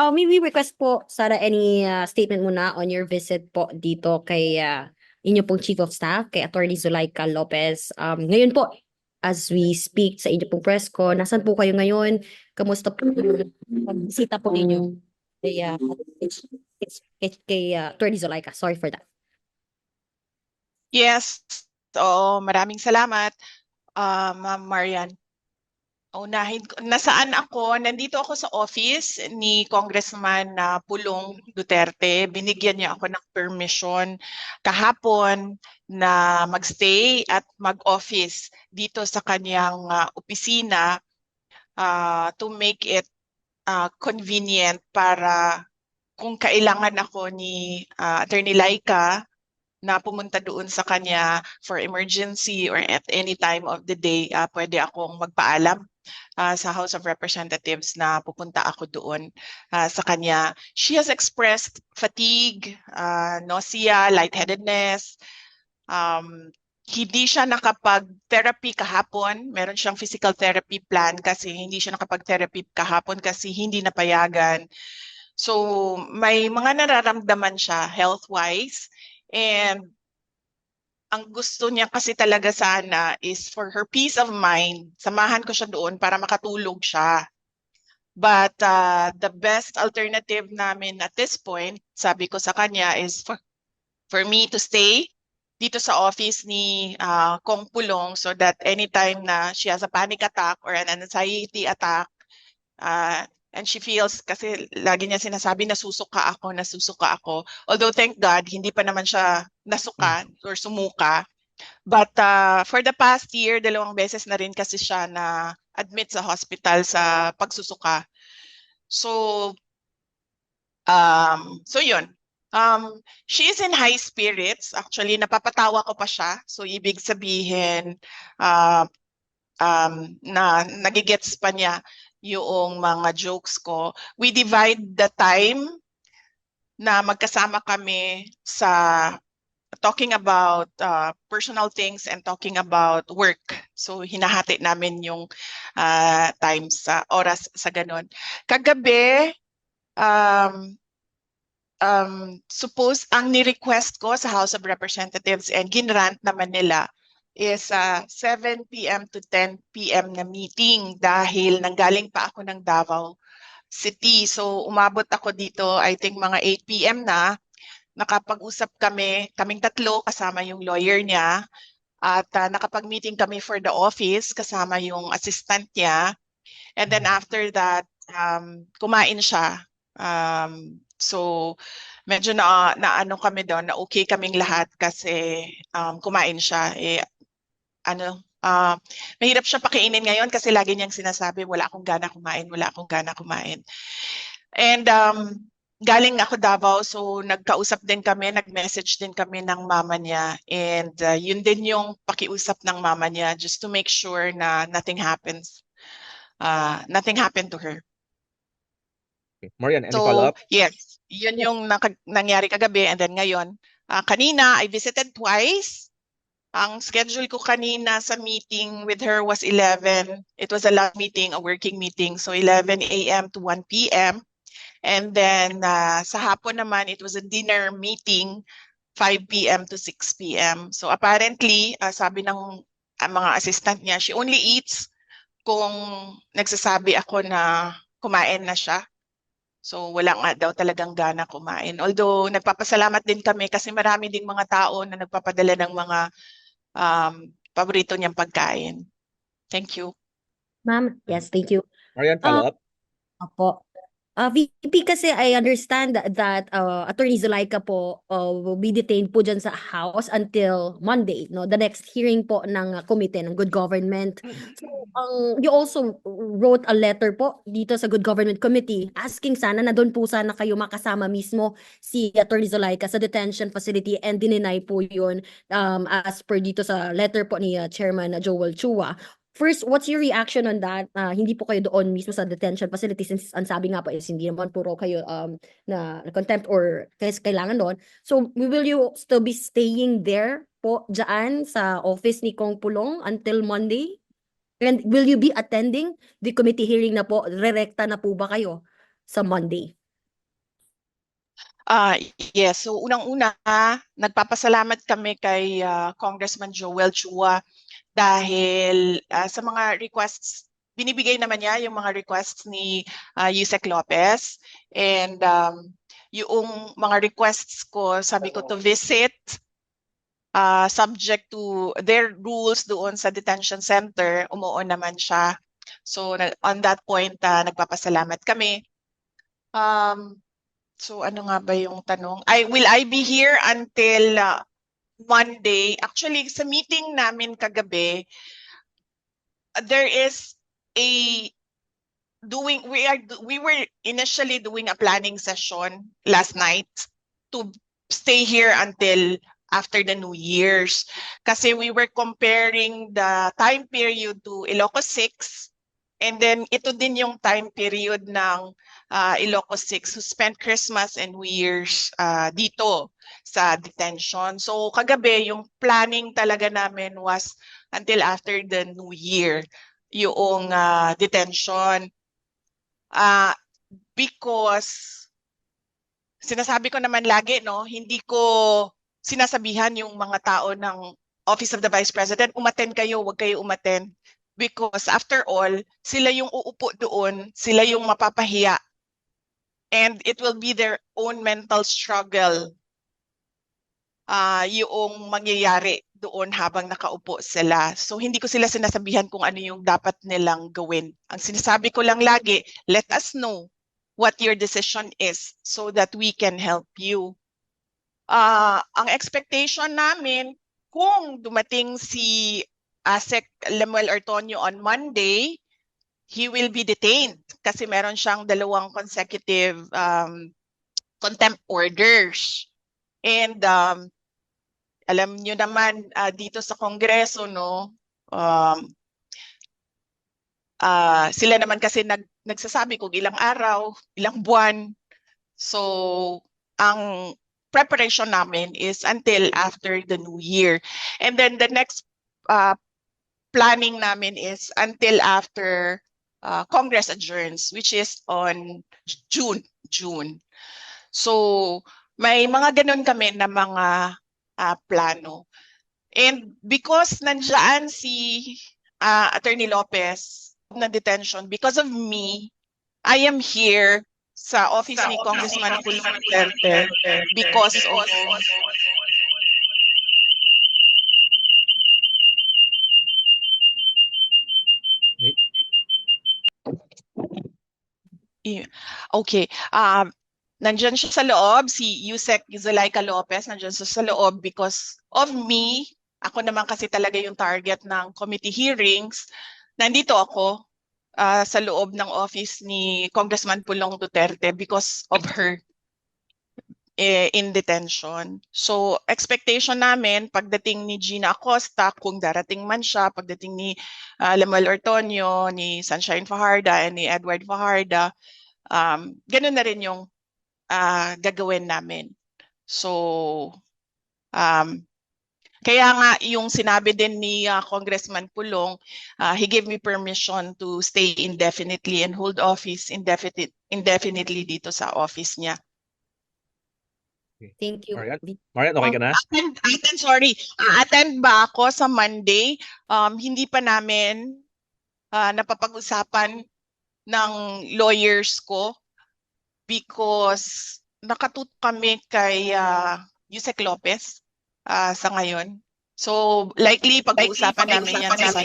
May we request po, Sara, any statement muna on your visit po dito kay inyo pong Chief of Staff, kay Attorney Zulaika Lopez. Ngayon po, as we speak sa inyo pong press ko, nasan po kayo ngayon? Kamusta po yung pagbisita po ninyo kay, Attorney Zulaika? Sorry for that. Yes, maraming salamat, Ma'am Marian. Nasaan ako? Nandito ako sa office ni Congressman Pulong Duterte. Binigyan niya ako ng permission kahapon na magstay at mag-office dito sa kanyang opisina to make it convenient para kung kailangan ako ni Attorney Laika na pumunta doon sa kanya for emergency or at any time of the day, pwede akong magpaalam sa House of Representatives na pupunta ako doon sa kanya. She has expressed fatigue, nausea, lightheadedness. Hindi siya nakapag-therapy kahapon. Meron siyang physical therapy plan kasi hindi siya nakapag-therapy kahapon kasi hindi napayagan. So may mga nararamdaman siya health-wise. And ang gusto niya kasi talaga sana is for her peace of mind, samahan ko siya doon para makatulog siya. But the best alternative namin at this point, sabi ko sa kanya, is for me to stay dito sa office ni Kong Pulong so that anytime na she has a panic attack or an anxiety attack, and she feels, kasi lagi niya sinasabi, nasusuka ako. Although thank God, hindi pa naman siya nasuka or sumuka. But for the past year, 2 beses na rin kasi siya na admit sa hospital sa pagsusuka. So yun. She is in high spirits. Actually, napapatawa ko pa siya. So ibig sabihin, na nagigets pa niya yung mga jokes ko. We divide the time na magkasama kami sa talking about personal things and talking about work. So hinahati namin yung time sa oras sa ganun. Kagabi, suppose ang ni-request ko sa House of Representatives and ginrant naman nila is 7 p.m. to 10 p.m. na meeting dahil nanggaling pa ako ng Davao City. So umabot ako dito, I think mga 8 p.m. na. Nakapag-usap kaming tatlo kasama yung lawyer niya at nakapag-meeting kami for the office kasama yung assistant niya. And then after that, kumain siya. So medyo na ano kami doon, na okay kaming lahat kasi kumain siya. Mahirap siya pakainin ngayon kasi lagi niyang sinasabi, wala akong gana kumain. And galing ako Davao, so nagkausap din kami, nag-message din kami ng mama niya. And yun din yung pakiusap ng mama niya just to make sure na nothing happened to her. Okay. Marian, any So, follow-up? yes, yun yung nangyari kagabi. And then ngayon, kanina I visited twice. Ang schedule ko kanina sa meeting with her was 11. It was a long meeting, a working meeting. So 11 a.m. to 1 p.m. And then sa hapon naman, it was a dinner meeting, 5 p.m. to 6 p.m. So apparently, sabi ng mga assistant niya, she only eats kung nagsasabi ako na kumain na siya. So wala nga daw talagang gana kumain. Although nagpapasalamat din kami kasi marami ding mga tao na nagpapadala ng mga paborito niyang pagkain. Thank you. Ma'am, yes, thank you. Marian, follow-up? Opo. VP, kasi I understand that Attorney Zulaika po will be detained po dyan sa House until Monday, no? The next hearing po ng Committee ng Good Government. So, you also wrote a letter po dito sa Good Government Committee asking sana na doon po sana kayo makasama mismo si Attorney Zulaika sa detention facility, and dininay po yun as per dito sa letter po ni Chairman Joel Chua. First, what's your reaction on that? Hindi po kayo doon mismo sa detention facility, since ang sabi nga po is hindi naman puro kayo na contempt or kailangan doon. So, will you still be staying there po dyan sa office ni Kong Pulong until Monday? And will you be attending the committee hearing na po? Rerekta na po ba kayo sa Monday? Yes, so unang-una, nagpapasalamat kami kay Congressman Joel Chua dahil sa mga requests, binibigay naman niya yung mga requests ni Yusek Lopez. And yung mga requests ko, sabi ko to visit, subject to their rules doon sa detention center, umuon naman siya. So on that point, nagpapasalamat kami. So ano nga ba yung tanong? Will I be here until Monday? Actually, sa meeting namin kagabi, there is we were initially doing a planning session last night to stay here until after the New Year's. Kasi we were comparing the time period to Ilocos 6, and then ito din yung time period ng Ilocos 6 who spent Christmas and New Year's dito sa detention. So kagabi, yung planning talaga namin was until after the New Year, yung detention. Because sinasabi ko naman lagi, no, hindi ko sinasabihan yung mga tao ng Office of the Vice President, umattend kayo, wag kayo umattend. Because after all, sila yung uupo doon, sila yung mapapahiya. And it will be their own mental struggle yung mangyayari doon habang nakaupo sila. So hindi ko sila sinasabihan kung ano yung dapat nilang gawin. Ang sinasabi ko lang lagi, let us know what your decision is so that we can help you. Ang expectation namin, kung dumating si Sec Lemuel Ortonio on Monday, he will be detained kasi meron siyang 2 consecutive contempt orders. And alam niyo naman dito sa Kongreso, no, sila naman kasi nagsasabi kung ilang araw, ilang buwan. So ang preparation namin is until after the New Year. And then the next planning namin is until after Congress adjourns, which is on June. So may mga ganun kami na mga plano. And because nandiyan si Attorney Lopez na detention, because of me, I am here sa office ni Congressman Pulong Duterte because of okay. Nandiyan siya sa loob, si Yusek Zulaika Lopez, nandiyan siya sa loob because of me. Ako naman kasi talaga yung target ng committee hearings. Nandito ako sa loob ng office ni Congressman Pulong Duterte because of her in detention. So expectation namin, pagdating ni Gina Acosta, kung darating man siya, pagdating ni Lemuel Ortonio, ni Sunshine Fajarda, and ni Edward Fajarda, ganun na rin yung gagawin namin. So, kaya nga yung sinabi din ni Congressman Pulong, he gave me permission to stay indefinitely and hold office indefinitely dito sa office niya. Thank you. Marian, okay ka na? Attend ba ako sa Monday? Hindi pa namin napapag-usapan ng lawyers ko because nakatutok kami kay Yusek Lopez sa ngayon. So likely pag-uusapan namin yan sa